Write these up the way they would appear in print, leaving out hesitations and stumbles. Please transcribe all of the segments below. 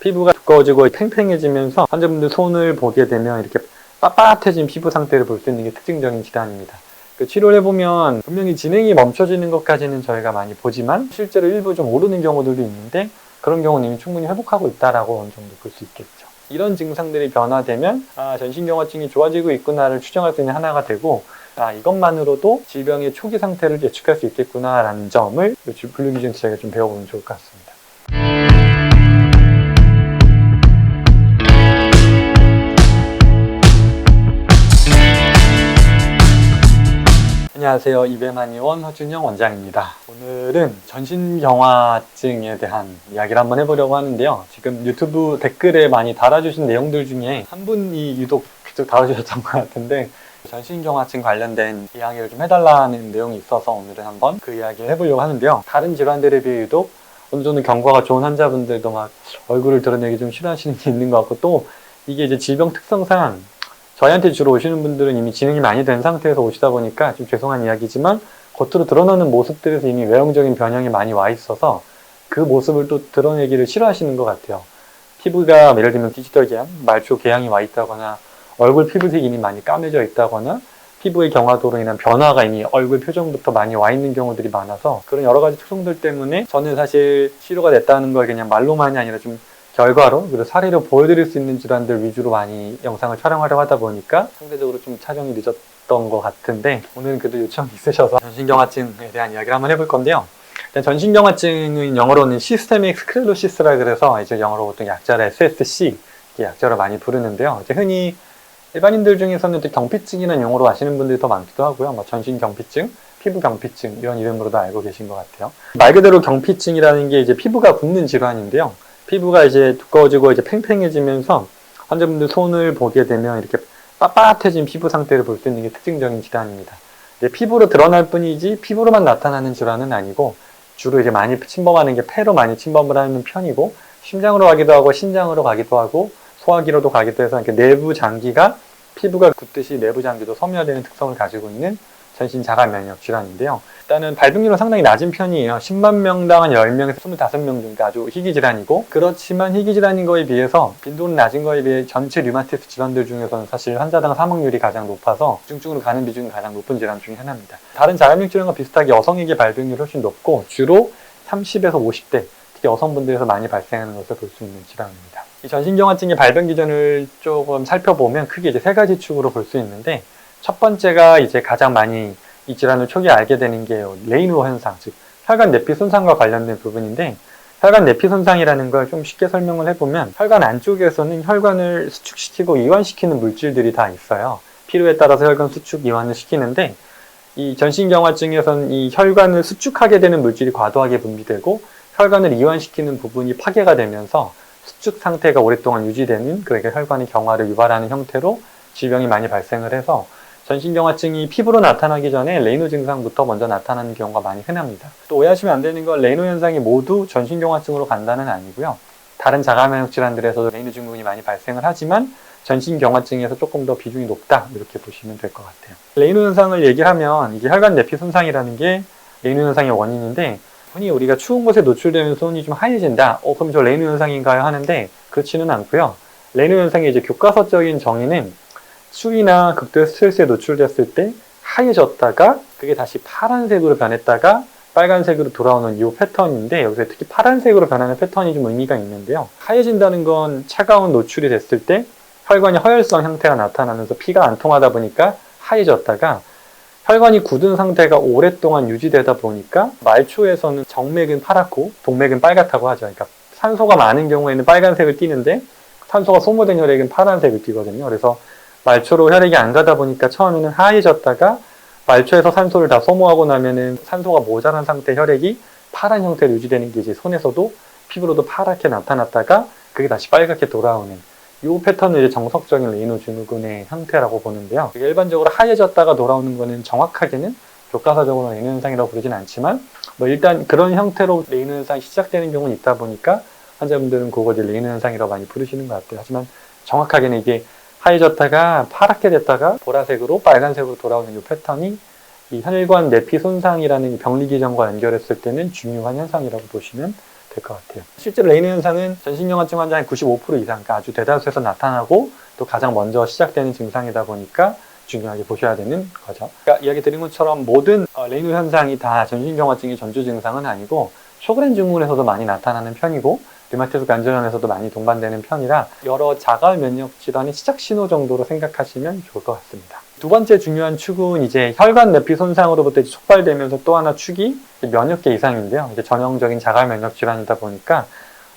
피부가 두꺼워지고 팽팽해지면서 환자분들 손을 보게 되면 이렇게 빳빳해진 피부 상태를 볼 수 있는 게 특징적인 질환입니다. 그 치료를 해보면 분명히 진행이 멈춰지는 것까지는 저희가 많이 보지만 실제로 일부 좀 오르는 경우들도 있는데 그런 경우는 이미 충분히 회복하고 있다라고 어느 정도 볼 수 있겠죠. 이런 증상들이 변화되면 전신경화증이 좋아지고 있구나를 추정할 수 있는 하나가 되고 이것만으로도 질병의 초기 상태를 예측할 수 있겠구나라는 점을 블루비전에서 저희가 좀 배워보면 좋을 것 같습니다. 안녕하세요. 이배만의원 허준영 원장입니다. 오늘은 전신경화증에 대한 이야기를 한번 해보려고 하는데요. 지금 유튜브 댓글에 많이 달아주신 내용들 중에 한 분이 유독 계속 달아주셨던 것 같은데 전신경화증 관련된 이야기를 좀 해달라는 내용이 있어서 오늘은 한번 그 이야기를 해보려고 하는데요. 다른 질환들에 비해 유독 어느 정도 경과가 좋은 환자분들도 막 얼굴을 드러내기 좀 싫어하시는 게 있는 것 같고 또 이게 이제 질병 특성상 저희한테 주로 오시는 분들은 이미 진행이 많이 된 상태에서 오시다 보니까 좀 죄송한 이야기지만 겉으로 드러나는 모습들에서 이미 외형적인 변형이 많이 와 있어서 그 모습을 또 드러내기를 싫어하시는 것 같아요. 피부가 예를 들면 디지털 개양, 말초 개양이 와 있다거나 얼굴 피부색이 이미 많이 까매져 있다거나 피부의 경화도로 인한 변화가 이미 얼굴 표정부터 많이 와 있는 경우들이 많아서 그런 여러 가지 특성들 때문에 저는 사실 치료가 됐다는 걸 그냥 말로만이 아니라 좀 결과로 그리고 사례로 보여드릴 수 있는 질환들 위주로 많이 영상을 촬영하려고 하다 보니까 상대적으로 좀 촬영이 늦었던 것 같은데 오늘은 그래도 요청이 있으셔서 전신경화증에 대한 이야기를 한번 해볼 건데요. 일단 전신경화증은 영어로는 시스테믹 스클레로시스라 그래서 이제 영어로 보통 약자를 SSC 약자로 많이 부르는데요. 이제 흔히 일반인들 중에서는 또 경피증이라는 용어로 아시는 분들이 더 많기도 하고요. 뭐 전신경피증, 피부경피증 이런 이름으로도 알고 계신 것 같아요. 말 그대로 경피증이라는 게 이제 피부가 붓는 질환인데요. 피부가 이제 두꺼워지고 이제 팽팽해지면서 환자분들 손을 보게 되면 이렇게 빳빳해진 피부 상태를 볼 수 있는 게 특징적인 질환입니다. 피부로 드러날 뿐이지 피부로만 나타나는 질환은 아니고 주로 이제 많이 침범하는 게 폐로 많이 침범을 하는 편이고 심장으로 가기도 하고 신장으로 가기도 하고 소화기로도 가기도 해서 이렇게 내부 장기가 피부가 굳듯이 내부 장기도 섬유화되는 특성을 가지고 있는 전신 자가 면역 질환인데요. 일단은 발병률은 상당히 낮은 편이에요. 10만 명당 한 10명에서 25명 정도 아주 희귀 질환이고 그렇지만 희귀 질환인 거에 비해서 빈도는 낮은 거에 비해 전체 류마티스 질환들 중에서는 사실 환자당 사망률이 가장 높아서 중증으로 가는 비중이 가장 높은 질환 중에 하나입니다. 다른 자가면역 질환과 비슷하게 여성에게 발병률이 훨씬 높고 주로 30에서 50대 특히 여성분들에서 많이 발생하는 것을 볼 수 있는 질환입니다. 이 전신경화증의 발병 기전을 조금 살펴보면 크게 이제 세 가지 축으로 볼 수 있는데 첫 번째가 이제 가장 많이 이 질환을 초기에 알게 되는 게 레이노 현상, 즉 혈관 내피 손상과 관련된 부분인데 혈관 내피 손상이라는 걸 좀 쉽게 설명을 해보면 혈관 안쪽에서는 혈관을 수축시키고 이완시키는 물질들이 다 있어요. 필요에 따라서 혈관 수축, 이완을 시키는데 이 전신경화증에서는 이 혈관을 수축하게 되는 물질이 과도하게 분비되고 혈관을 이완시키는 부분이 파괴가 되면서 수축 상태가 오랫동안 유지되는 그러니까 혈관의 경화를 유발하는 형태로 질병이 많이 발생을 해서 전신경화증이 피부로 나타나기 전에 레이노 증상부터 먼저 나타나는 경우가 많이 흔합니다. 또 오해하시면 안 되는 건 레이노 현상이 모두 전신경화증으로 간다는 아니고요. 다른 자가면역 질환들에서도 레이노 증후군이 많이 발생을 하지만 전신경화증에서 조금 더 비중이 높다 이렇게 보시면 될 것 같아요. 레이노 현상을 얘기하면 이게 혈관 내피 손상이라는 게 레이노 현상의 원인인데 흔히 우리가 추운 곳에 노출되면 손이 좀 하얘진다. 그럼 저 레이노 현상인가요? 하는데 그렇지는 않고요. 레이노 현상의 이제 교과서적인 정의는 추위나 극도의 스트레스에 노출됐을 때 하얘졌다가 그게 다시 파란색으로 변했다가 빨간색으로 돌아오는 이 패턴인데 여기서 특히 파란색으로 변하는 패턴이 좀 의미가 있는데요. 하얘진다는 건 차가운 노출이 됐을 때 혈관이 허혈성 형태가 나타나면서 피가 안 통하다 보니까 하얘졌다가 혈관이 굳은 상태가 오랫동안 유지되다 보니까 말초에서는 정맥은 파랗고 동맥은 빨갛다고 하죠. 그러니까 산소가 많은 경우에는 빨간색을 띠는데 산소가 소모된 혈액은 파란색을 띠거든요. 그래서 말초로 혈액이 안 가다 보니까 처음에는 하얘졌다가 말초에서 산소를 다 소모하고 나면은 산소가 모자란 상태 혈액이 파란 형태로 유지되는 게 이제 손에서도 피부로도 파랗게 나타났다가 그게 다시 빨갛게 돌아오는 이 패턴은 이제 정석적인 레이노 증후군의 형태라고 보는데요. 일반적으로 하얘졌다가 돌아오는 거는 정확하게는 교과서적으로 레이노 현상이라고 부르진 않지만 일단 그런 형태로 레이노 현상이 시작되는 경우는 있다 보니까 환자분들은 그거 이제 레이노 현상이라고 많이 부르시는 것 같아요. 하지만 정확하게는 이게 하얘졌다가 파랗게 됐다가 보라색으로 빨간색으로 돌아오는 이 패턴이 이 혈관 내피 손상이라는 병리 기전과 연결했을 때는 중요한 현상이라고 보시면 될 것 같아요. 실제로 레이너 현상은 전신경화증 환자의 95% 이상, 그러니까 아주 대다수에서 나타나고 또 가장 먼저 시작되는 증상이다 보니까 중요하게 보셔야 되는 거죠. 그러니까 이야기 드린 것처럼 모든 레이너 현상이 다 전신경화증의 전조 증상은 아니고 쇼그렌 증후군에서도 많이 나타나는 편이고 류마티스 관절염에서도 많이 동반되는 편이라 여러 자가 면역 질환의 시작 신호 정도로 생각하시면 좋을 것 같습니다. 두 번째 중요한 축은 이제 혈관 내피 손상으로부터 촉발되면서 또 하나 축이 면역계 이상인데요. 이제 전형적인 자가 면역 질환이다 보니까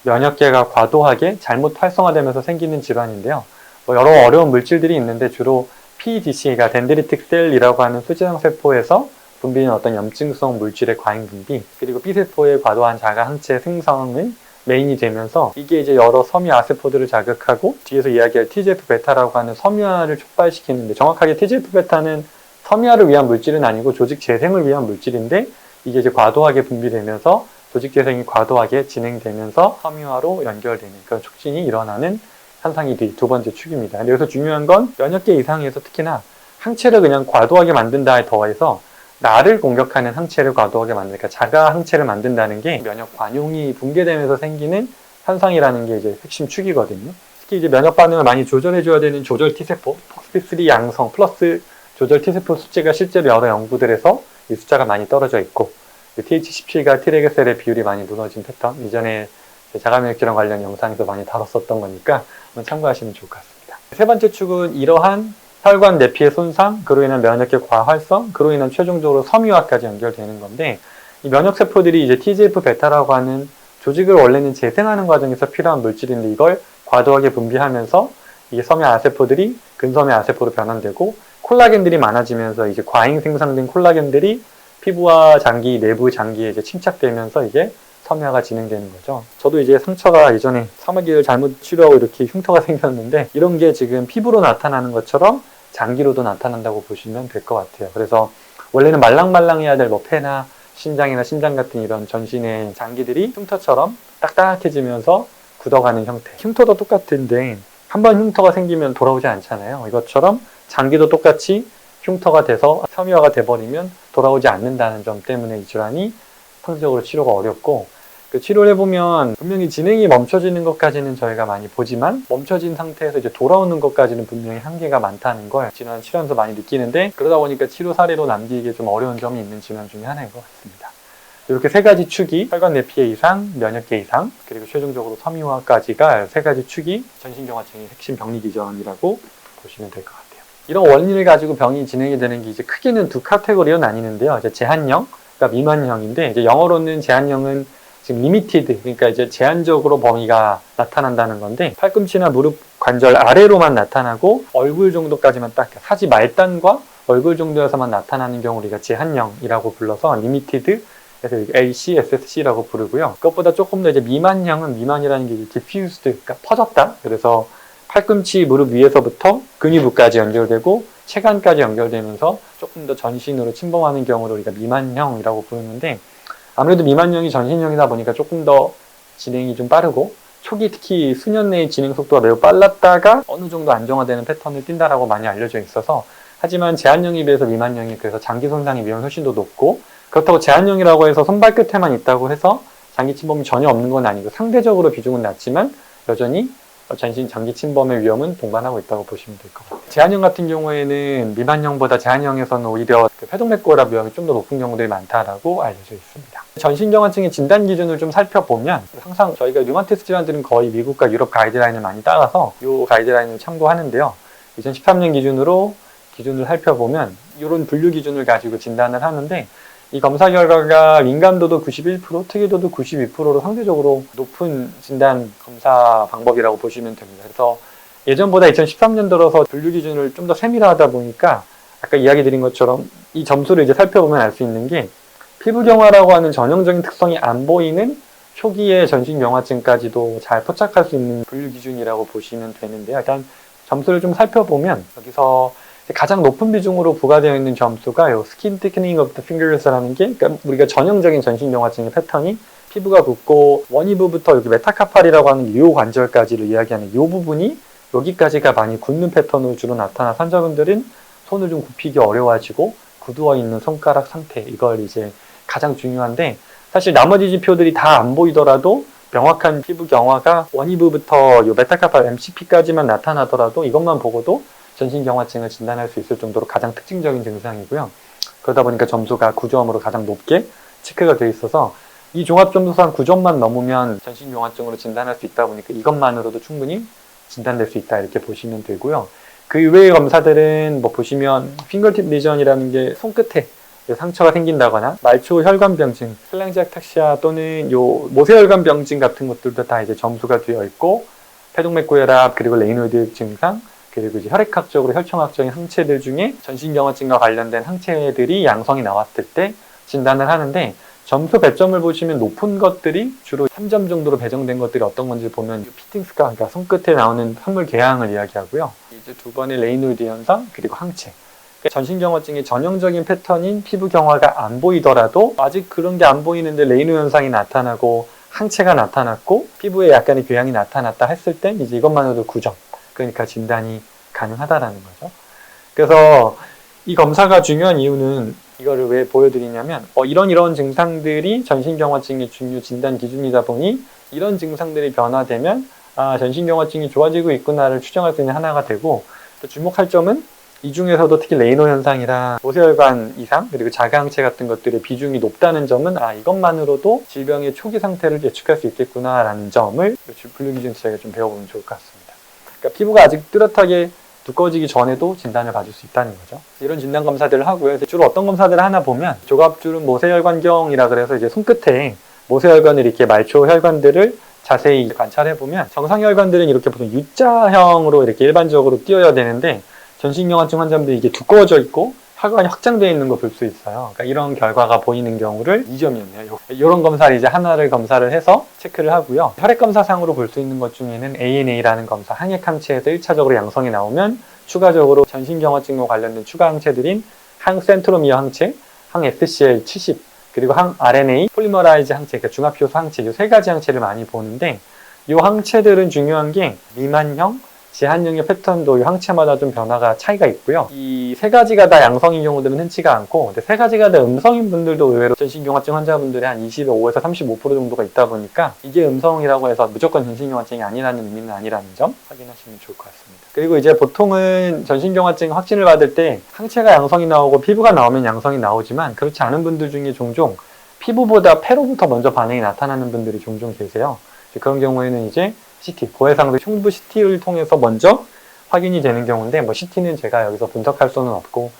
면역계가 과도하게 잘못 활성화되면서 생기는 질환인데요. 여러 어려운 물질들이 있는데 주로 PDC가 덴드리틱 셀이라고 하는 수지장 세포에서 분비된 어떤 염증성 물질의 과잉 분비, 그리고 B세포의 과도한 자가 항체 생성의 메인이 되면서 이게 이제 여러 섬유 아세포들을 자극하고 뒤에서 이야기할 TGF-베타라고 하는 섬유화를 촉발시키는데, 정확하게 TGF-베타는 섬유화를 위한 물질은 아니고 조직 재생을 위한 물질인데 이게 이제 과도하게 분비되면서 조직 재생이 과도하게 진행되면서 섬유화로 연결되는 그런 촉진이 일어나는 현상이 두 번째 축입니다. 근데 여기서 중요한 건 면역계 이상에서 특히나 항체를 그냥 과도하게 만든다에 더해서 나를 공격하는 항체를 과도하게 만드니까 자가 항체를 만든다는 게 면역 관용이 붕괴되면서 생기는 현상이라는 게 이제 핵심 축이거든요. 특히 이제 면역 반응을 많이 조절해줘야 되는 조절 T세포, FOXP3 양성 플러스 조절 T세포 숫자가 실제로 여러 연구들에서 이 숫자가 많이 떨어져 있고 TH17과 T레그 셀의 비율이 많이 무너진 패턴, 이전에 자가면역 질환 관련 영상에서 많이 다뤘었던 거니까 한번 참고하시면 좋을 것 같습니다. 세 번째 축은 이러한 혈관 내피의 손상, 그로 인한 면역계 과활성, 그로 인한 최종적으로 섬유화까지 연결되는 건데, 이 면역세포들이 이제 TGF-베타라고 하는 조직을 원래는 재생하는 과정에서 필요한 물질인데 이걸 과도하게 분비하면서 이게 섬유 아세포들이 근섬유 아세포로 변환되고 콜라겐들이 많아지면서 이제 과잉 생성된 콜라겐들이 피부와 장기, 내부 장기에 이제 침착되면서 이게 섬유화가 진행되는 거죠. 저도 이제 상처가 예전에 사마귀를 잘못 치료하고 이렇게 흉터가 생겼는데 이런 게 지금 피부로 나타나는 것처럼 장기로도 나타난다고 보시면 될 것 같아요. 그래서 원래는 말랑말랑해야 될 뭐 폐나 신장이나 심장 같은 이런 전신의 장기들이 흉터처럼 딱딱해지면서 굳어가는 형태. 흉터도 똑같은데 한 번 흉터가 생기면 돌아오지 않잖아요. 이것처럼 장기도 똑같이 흉터가 돼서 섬유화가 돼버리면 돌아오지 않는다는 점 때문에 이 질환이 상대적으로 치료가 어렵고, 그 치료를 해보면 분명히 진행이 멈춰지는 것까지는 저희가 많이 보지만 멈춰진 상태에서 이제 돌아오는 것까지는 분명히 한계가 많다는 걸 질환 치료하면서 많이 느끼는데, 그러다 보니까 치료 사례로 남기기에 좀 어려운 점이 있는 질환 중에 하나인 것 같습니다. 이렇게 세 가지 축이 혈관 내피의 이상, 면역계 이상, 그리고 최종적으로 섬유화까지가 세 가지 축이 전신경화증의 핵심 병리 기전이라고 보시면 될 것 같아요. 이런 원인을 가지고 병이 진행이 되는 게 이제 크게는 두 카테고리로 나뉘는데요. 이제 제한형, 그러니까 미만형인데, 이제 영어로는 제한형은 지금 리미티드, 그러니까 이제 제한적으로 범위가 나타난다는 건데, 팔꿈치나 무릎 관절 아래로만 나타나고 얼굴 정도까지만 딱 사지 말단과 얼굴 정도에서만 나타나는 경우 우리가 제한형이라고 불러서 리미티드, 그래서 LC, SSC라고 부르고요. 그것보다 조금 더 이제 미만형은, 미만이라는 게 이제 diffused, 그러니까 퍼졌다. 그래서 팔꿈치 무릎 위에서부터 근위부까지 연결되고 체간까지 연결되면서 조금 더 전신으로 침범하는 경우를 우리가 미만형이라고 부르는데, 아무래도 미만형이 전신형이다 보니까 조금 더 진행이 좀 빠르고 초기 특히 수년 내의 진행 속도가 매우 빨랐다가 어느 정도 안정화되는 패턴을 띈다라고 많이 알려져 있어서, 하지만 제한형에 비해서 미만형이 그래서 장기 손상의 위험이 훨씬 더 높고, 그렇다고 제한형이라고 해서 손발끝에만 있다고 해서 장기 침범이 전혀 없는 건 아니고 상대적으로 비중은 낮지만 여전히 전신 장기 침범의 위험은 동반하고 있다고 보시면 될 것 같아요. 제한형 같은 경우에는 미만형보다 제한형에서는 오히려 폐동맥골압 위험이 좀 더 높은 경우들이 많다라고 알려져 있습니다. 전신경화증의 진단 기준을 좀 살펴보면, 항상 저희가 류마티스 질환들은 거의 미국과 유럽 가이드라인을 많이 따라서 이 가이드라인을 참고하는데요. 2013년 기준을 살펴보면 이런 분류 기준을 가지고 진단을 하는데, 이 검사 결과가 민감도도 91%, 특이도도 92%로 상대적으로 높은 진단 검사 방법이라고 보시면 됩니다. 그래서 예전보다 2013년 들어서 분류 기준을 좀 더 세밀화하다 보니까 아까 이야기 드린 것처럼 이 점수를 이제 살펴보면 알 수 있는 게, 피부경화라고 하는 전형적인 특성이 안 보이는 초기의 전신경화증까지도 잘 포착할 수 있는 분류 기준이라고 보시면 되는데요. 일단 점수를 좀 살펴보면 여기서 가장 높은 비중으로 부과되어 있는 점수가 요 스킨 티크닝 오브 더 핑거스라는 게, 그러니까 우리가 전형적인 전신경화증의 패턴이 피부가 붓고 원이부부터 여기 메타카팔이라고 하는 이 관절까지를 이야기하는 이 부분이 여기까지가 많이 굳는 패턴으로 주로 나타나 환자분들은 손을 좀 굽히기 어려워지고 굳어 있는 손가락 상태, 이걸 이제 가장 중요한데, 사실 나머지 지표들이 다 안 보이더라도 명확한 피부 경화가 원이브부터 요 메타카파 MCP까지만 나타나더라도 이것만 보고도 전신경화증을 진단할 수 있을 정도로 가장 특징적인 증상이고요. 그러다 보니까 점수가 9점으로 가장 높게 체크가 되어 있어서 이 종합점수상 9점만 넘으면 전신경화증으로 진단할 수 있다 보니까 이것만으로도 충분히 진단될 수 있다 이렇게 보시면 되고요. 그 이외의 검사들은 뭐 보시면 핑거팁 리전이라는 게 손끝에 상처가 생긴다거나 말초 혈관병증, 텔랑지악타시아 또는 요 모세혈관병증 같은 것들도 다 이제 점수가 되어 있고 폐동맥고혈압 그리고 레이노이드 증상 그리고 이제 혈액학적으로 혈청학적인 항체들 중에 전신경화증과 관련된 항체들이 양성이 나왔을 때 진단을 하는데 점수 배점을 보시면 높은 것들이 주로 3점 정도로 배정된 것들이 어떤 건지 보면 피팅 스카, 그러니까 손끝에 나오는 항물 개항을 이야기하고요. 이제 두 번의 레이노이드 현상 그리고 항체. 전신경화증의 전형적인 패턴인 피부 경화가 안 보이더라도 아직 그런 게 안 보이는데 레이노 현상이 나타나고 항체가 나타났고 피부에 약간의 교양이 나타났다 했을 땐 이제 이것만으로도 9점. 그러니까 진단이 가능하다라는 거죠. 그래서 이 검사가 중요한 이유는 이거를 왜 보여드리냐면 이런 증상들이 전신경화증의 중요 진단 기준이다 보니 이런 증상들이 변화되면 전신경화증이 좋아지고 있구나를 추정할 수 있는 하나가 되고 또 주목할 점은 이 중에서도 특히 레이노 현상이랑 모세혈관 이상 그리고 자가항체 같은 것들의 비중이 높다는 점은 이것만으로도 질병의 초기 상태를 예측할 수 있겠구나라는 점을 분류기준에서 저희가 좀 배워보면 좋을 것 같습니다. 그러니까 피부가 아직 뚜렷하게 두꺼워지기 전에도 진단을 받을 수 있다는 거죠. 이런 진단 검사들을 하고요. 주로 어떤 검사들을 하나 보면 조갑주름 모세혈관경이라 그래서 이제 손끝에 모세혈관을 이렇게 말초 혈관들을 자세히 관찰해 보면 정상 혈관들은 이렇게 보통 U자형으로 이렇게 일반적으로 띄어야 되는데 전신경화증 환자분들이 이게 두꺼워져 있고 혈관이 확장되어 있는 거 볼 수 있어요. 그러니까 이런 결과가 보이는 경우를 2점이었네요. 이런 검사를 이제 하나를 검사를 해서 체크를 하고요. 혈액 검사상으로 볼 수 있는 것 중에는 ANA라는 검사, 항액 항체에서 1차적으로 양성이 나오면 추가적으로 전신경화증과 관련된 추가 항체들인 항센트로미어 항체, 항FCL70 그리고 항RNA 폴리머라이즈 항체, 그러니까 중합효소 항체 이 세 가지 항체를 많이 보는데 이 항체들은 중요한 게 미만형, 제한형의 패턴도 이 항체마다 좀 변화가 차이가 있고요. 이 세 가지가 다 양성인 경우들은 흔치가 않고 근데 세 가지가 다 음성인 분들도 의외로 전신경화증 환자분들의 한 25에서 35% 정도가 있다 보니까 이게 음성이라고 해서 무조건 전신경화증이 아니라는 의미는 아니라는 점 확인하시면 좋을 것 같습니다. 그리고 이제 보통은 전신경화증 확진을 받을 때 항체가 양성이 나오고 피부가 나오면 양성이 나오지만 그렇지 않은 분들 중에 종종 피부보다 폐로부터 먼저 반응이 나타나는 분들이 종종 계세요. 그런 경우에는 이제 CT, 고해상도 흉부 CT를 통해서 먼저 확인이 되는 경우인데 CT는 제가 여기서 분석할 수는 없고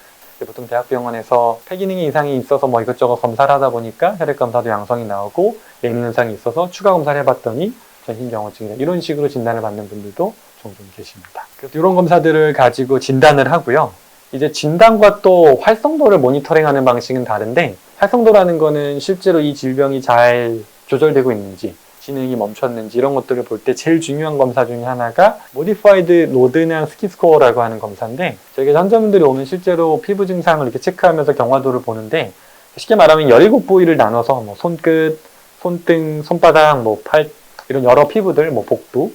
보통 대학병원에서 폐기능의 이상이 있어서 이것저것 검사를 하다 보니까 혈액검사도 양성이 나오고 레이노 현상이 있어서 추가 검사를 해봤더니 전신경화증이다 이런 식으로 진단을 받는 분들도 종종 계십니다. 그래서 이런 검사들을 가지고 진단을 하고요. 이제 진단과 또 활성도를 모니터링하는 방식은 다른데 활성도라는 거는 실제로 이 질병이 잘 조절되고 있는지 기능이 멈췄는지 이런 것들을 볼 때 제일 중요한 검사 중에 하나가 Modified 로드낭 스킨 스코어라고 하는 검사인데 저희가 환자분들이 오면 실제로 피부 증상을 이렇게 체크하면서 경화도를 보는데 쉽게 말하면 17부위를 나눠서 손끝, 손등, 손바닥, 팔 이런 여러 피부들, 복부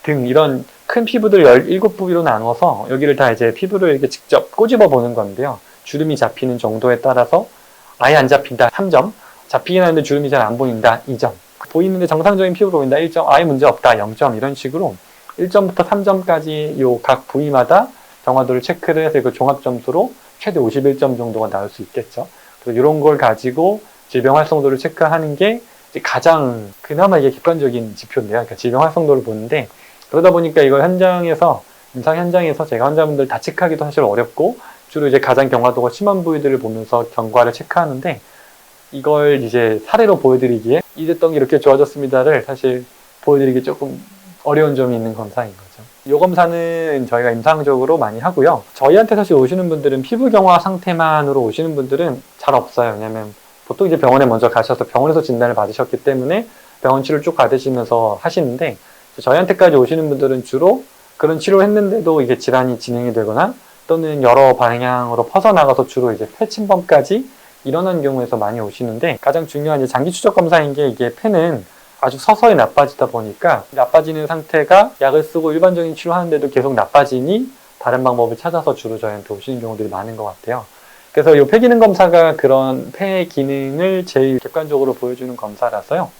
등 이런 큰 피부들 17부위로 나눠서 여기를 다 이제 피부를 이렇게 직접 꼬집어 보는 건데요. 주름이 잡히는 정도에 따라서 아예 안 잡힌다 3점, 잡히긴 하는데 주름이 잘 안 보인다 2점, 보이는데 정상적인 피부로 보인다 1점, 아예 문제 없다 0점 이런 식으로 1점부터 3점까지 요 각 부위마다 경화도를 체크를 해서 그 종합 점수로 최대 51점 정도가 나올 수 있겠죠. 그래서 이런 걸 가지고 질병 활성도를 체크하는 게 가장 그나마 이게 객관적인 지표인데요. 그러니까 질병 활성도를 보는데 그러다 보니까 이걸 현장에서 임상 현장에서 제가 환자분들 다 체크하기도 사실 어렵고 주로 이제 가장 경화도가 심한 부위들을 보면서 경과를 체크하는데 이걸 이제 사례로 보여드리기에 이랬던 게 이렇게 좋아졌습니다를 사실 보여드리기 조금 어려운 점이 있는 검사인 거죠. 이 검사는 저희가 임상적으로 많이 하고요. 저희한테 사실 오시는 분들은 피부 경화 상태만으로 오시는 분들은 잘 없어요. 왜냐면 보통 이제 병원에 먼저 가셔서 병원에서 진단을 받으셨기 때문에 병원 치료를 쭉 받으시면서 하시는데 저희한테까지 오시는 분들은 주로 그런 치료를 했는데도 이게 질환이 진행이 되거나 또는 여러 방향으로 퍼져나가서 주로 이제 폐침범까지 일어난 경우에서 많이 오시는데 가장 중요한 이제 장기 추적 검사인 게 이게 폐는 아주 서서히 나빠지다 보니까 나빠지는 상태가 약을 쓰고 일반적인 치료하는데도 계속 나빠지니 다른 방법을 찾아서 주로 저희한테 오시는 경우들이 많은 것 같아요. 그래서 이 폐기능 검사가 그런 폐 기능을 제일 객관적으로 보여주는 검사라서요.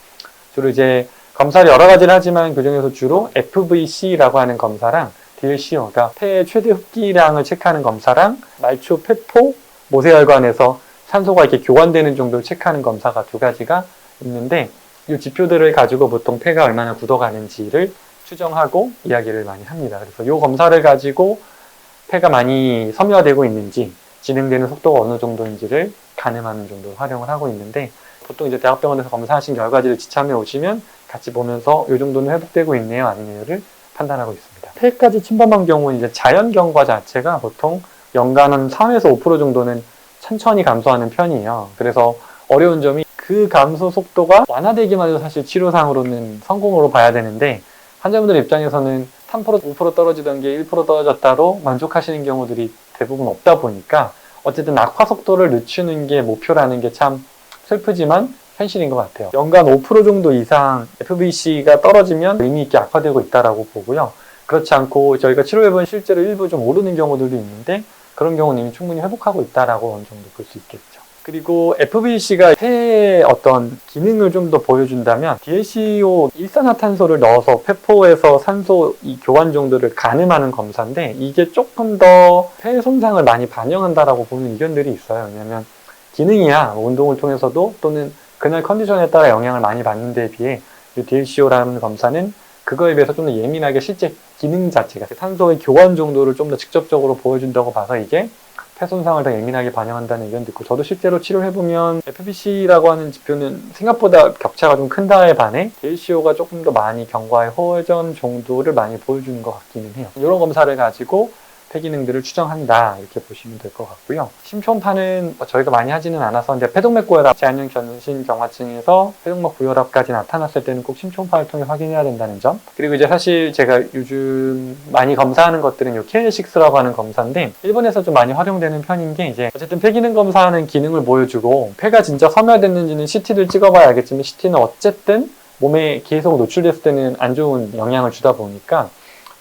주로 이제 검사를 여러 가지를 하지만 그중에서 주로 FVC라고 하는 검사랑 DLCO, 그러니까 폐의 최대 흡기량을 체크하는 검사랑 말초 폐포 모세혈관에서 산소가 이렇게 교환되는 정도를 체크하는 검사가 두 가지가 있는데, 이 지표들을 가지고 보통 폐가 얼마나 굳어가는지를 추정하고 이야기를 많이 합니다. 그래서 이 검사를 가지고 폐가 많이 섬유화되고 있는지, 진행되는 속도가 어느 정도인지를 가늠하는 정도로 활용을 하고 있는데, 보통 이제 대학병원에서 검사하신 결과지를 지참해 오시면 같이 보면서 이 정도는 회복되고 있네요, 아니냐를 판단하고 있습니다. 폐까지 침범한 경우는 이제 자연 경과 자체가 보통 연간 한 3에서 5% 정도는 천천히 감소하는 편이에요. 그래서 어려운 점이 그 감소 속도가 완화되기만 해도 사실 치료상으로는 성공으로 봐야 되는데, 환자분들 입장에서는 3%, 5% 떨어지던 게 1% 떨어졌다로 만족하시는 경우들이 대부분 없다 보니까 어쨌든 악화 속도를 늦추는 게 목표라는 게 참 슬프지만 현실인 것 같아요. 연간 5% 정도 이상 FVC가 떨어지면 의미 있게 악화되고 있다고 보고요. 그렇지 않고 저희가 치료해본 실제로 일부 좀 오르는 경우들도 있는데, 그런 경우는 이미 충분히 회복하고 있다고 어느 정도 볼 수 있겠죠. 그리고 FVC가 폐의 어떤 기능을 좀 더 보여준다면 DLCO 일산화탄소를 넣어서 폐포에서 산소 이 교환 정도를 가늠하는 검사인데, 이게 조금 더 폐 손상을 많이 반영한다라고 보는 의견들이 있어요. 왜냐하면 기능이야 운동을 통해서도 또는 그날 컨디션에 따라 영향을 많이 받는 데에 비해 이 DLCO라는 검사는 그거에 비해서 좀 더 예민하게 실제 기능 자체가 산소의 교환 정도를 좀 더 직접적으로 보여준다고 봐서 이게 폐 손상을 더 예민하게 반영한다는 의견도 있고, 저도 실제로 치료해보면 FVC라고 하는 지표는 생각보다 격차가 좀 큰다에 반해 DLCO가 조금 더 많이 경과의 호전 정도를 많이 보여주는 것 같기는 해요. 이런 검사를 가지고 폐 기능들을 추정한다, 이렇게 보시면 될 것 같고요. 심초음파는 저희가 많이 하지는 않아서, 근데 폐동맥고혈압, 제한형 전신경화증에서 폐동맥 부혈압까지 나타났을 때는 꼭 심초음파를 통해 확인해야 된다는 점. 그리고 이제 사실 제가 요즘 많이 검사하는 것들은 요 KL6라고 하는 검사인데, 일본에서 좀 많이 활용되는 편인 게, 이제 어쨌든 폐 기능 검사하는 기능을 보여주고 폐가 진짜 섬유화됐는지는 CT를 찍어봐야 알겠지만, CT는 어쨌든 몸에 계속 노출됐을 때는 안 좋은 영향을 주다 보니까,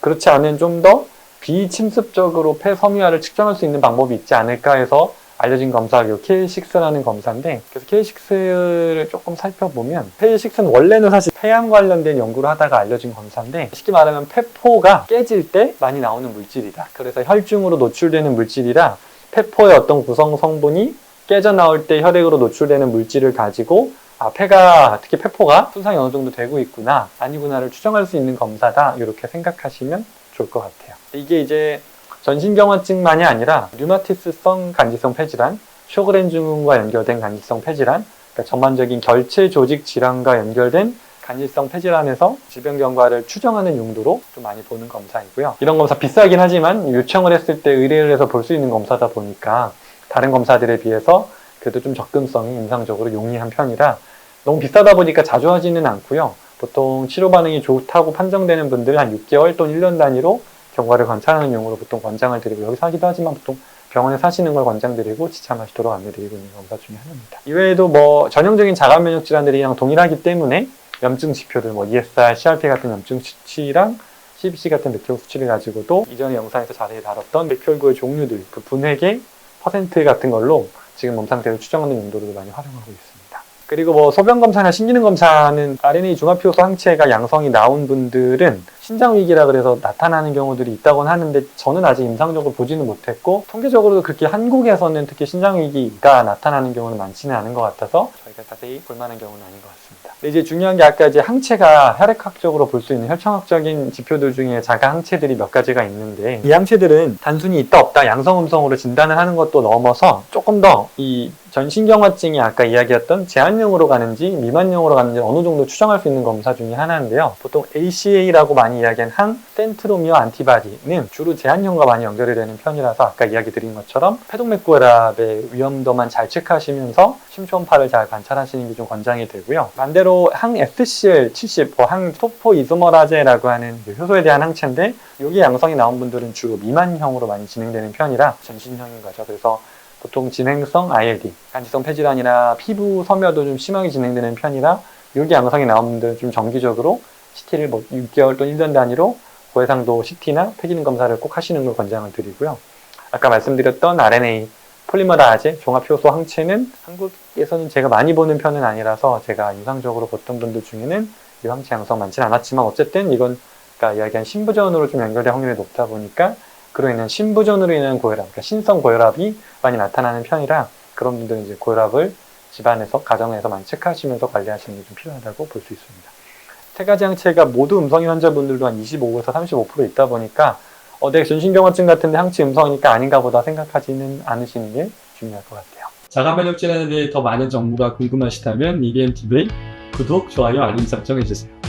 그렇지 않은 좀 더 비침습적으로 폐 섬유화를 측정할 수 있는 방법이 있지 않을까 해서 알려진 검사가 K6라는 검사인데, 그래서 K6를 조금 살펴보면, K6는 원래는 사실 폐암 관련된 연구를 하다가 알려진 검사인데, 쉽게 말하면 폐포가 깨질 때 많이 나오는 물질이다. 그래서 혈중으로 노출되는 물질이라 폐포의 어떤 구성 성분이 깨져 나올 때 혈액으로 노출되는 물질을 가지고 폐가, 특히 폐포가 손상이 어느 정도 되고 있구나 아니구나를 추정할 수 있는 검사다, 이렇게 생각하시면 좋을 것 같아요. 이게 이제 전신경화증만이 아니라 류마티스성 간지성 폐질환, 쇼그렌 증후군과 연결된 간지성 폐질환, 그러니까 전반적인 결체 조직 질환과 연결된 간질성 폐질환에서 질병 경과를 추정하는 용도로 좀 많이 보는 검사이고요. 이런 검사 비싸긴 하지만 요청을 했을 때 의뢰를 해서 볼 수 있는 검사다 보니까 다른 검사들에 비해서 그래도 좀 접근성이 임상적으로 용이한 편이라 너무 비싸다 보니까 자주 하지는 않고요. 보통 치료 반응이 좋다고 판정되는 분들 한 6개월 또는 1년 단위로 경과를 관찰하는 용으로 보통 권장을 드리고, 여기서 하기도 하지만 보통 병원에서 하시는 걸 권장드리고 지참하시도록 안내드리고 있는 검사 중에 하나입니다. 이외에도 뭐 전형적인 자가 면역 질환들이랑 동일하기 때문에 염증 지표들, 뭐 ESR, CRP 같은 염증 수치랑 CBC 같은 맥혈 수치를 가지고도 이전에 영상에서 자세히 다뤘던 맥혈구의 종류들, 그 분획의 퍼센트 같은 걸로 지금 몸 상태를 추정하는 용도로도 많이 활용하고 있습니다. 그리고 뭐 소변검사나 신기능 검사는 RNA 중합효소 항체가 양성이 나온 분들은 신장위기라 그래서 나타나는 경우들이 있다고는 하는데, 저는 아직 임상적으로 보지는 못했고, 통계적으로도 그렇게 한국에서는 특히 신장위기가 나타나는 경우는 많지는 않은 것 같아서 저희가 자세히 볼만한 경우는 아닌 것 같습니다. 근데 이제 중요한 게 아까 이제 항체가 혈액학적으로 볼 수 있는 혈청학적인 지표들 중에 자가 항체들이 몇 가지가 있는데, 이 항체들은 단순히 있다 없다 양성 음성으로 진단을 하는 것도 넘어서 조금 더 이 전신경화증이 아까 이야기했던 제한형으로 가는지 미만형으로 가는지 어느 정도 추정할 수 있는 검사 중에 하나인데요. 보통 ACA라고 많이 이야기한 항센트로미어 안티바디는 주로 제한형과 많이 연결이 되는 편이라서 아까 이야기 드린 것처럼 폐동맥고혈압의 위험도만 잘 체크하시면서 심초음파를 잘 관찰하시는 게 좀 권장이 되고요. 반대로 항-FCL70, 항토포이소머라제라고 하는 효소에 대한 항체인데, 여기 양성이 나온 분들은 주로 미만형으로 많이 진행되는 편이라 전신형인 거죠. 그래서 보통 진행성 ILD, 간지성 폐질환이나 피부 섬유화도 좀 심하게 진행되는 편이라 여기 양성이 나온 분들은 좀 정기적으로 CT를 뭐 6개월 또는 1년 단위로 고해상도 CT나 폐기능 검사를 꼭 하시는 걸 권장을 드리고요. 아까 말씀드렸던 RNA 폴리머라제, 종합효소 항체는 한국에서는 제가 많이 보는 편은 아니라서 제가 이상적으로 봤던 분들 중에는 이 항체 양성 많지는 않았지만 어쨌든 이건 아까 이야기한 신부전으로 좀 연결될 확률이 높다 보니까 그로 인한 신부전으로 인한 고혈압, 그러니까 신성 고혈압이 많이 나타나는 편이라 그런 분들은 이제 고혈압을 집안에서, 가정에서 많이 체크하시면서 관리하시는 게 좀 필요하다고 볼 수 있습니다. 세 가지 항체가 모두 음성인 환자분들도 한 25에서 35% 있다 보니까 내가 전신경화증 같은데 항체 음성이니까 아닌가 보다 생각하지는 않으시는 게 중요할 것 같아요. 자가면역 질환에 대해 더 많은 정보가 궁금하시다면 EBM TV 구독, 좋아요, 알림 설정 해주세요.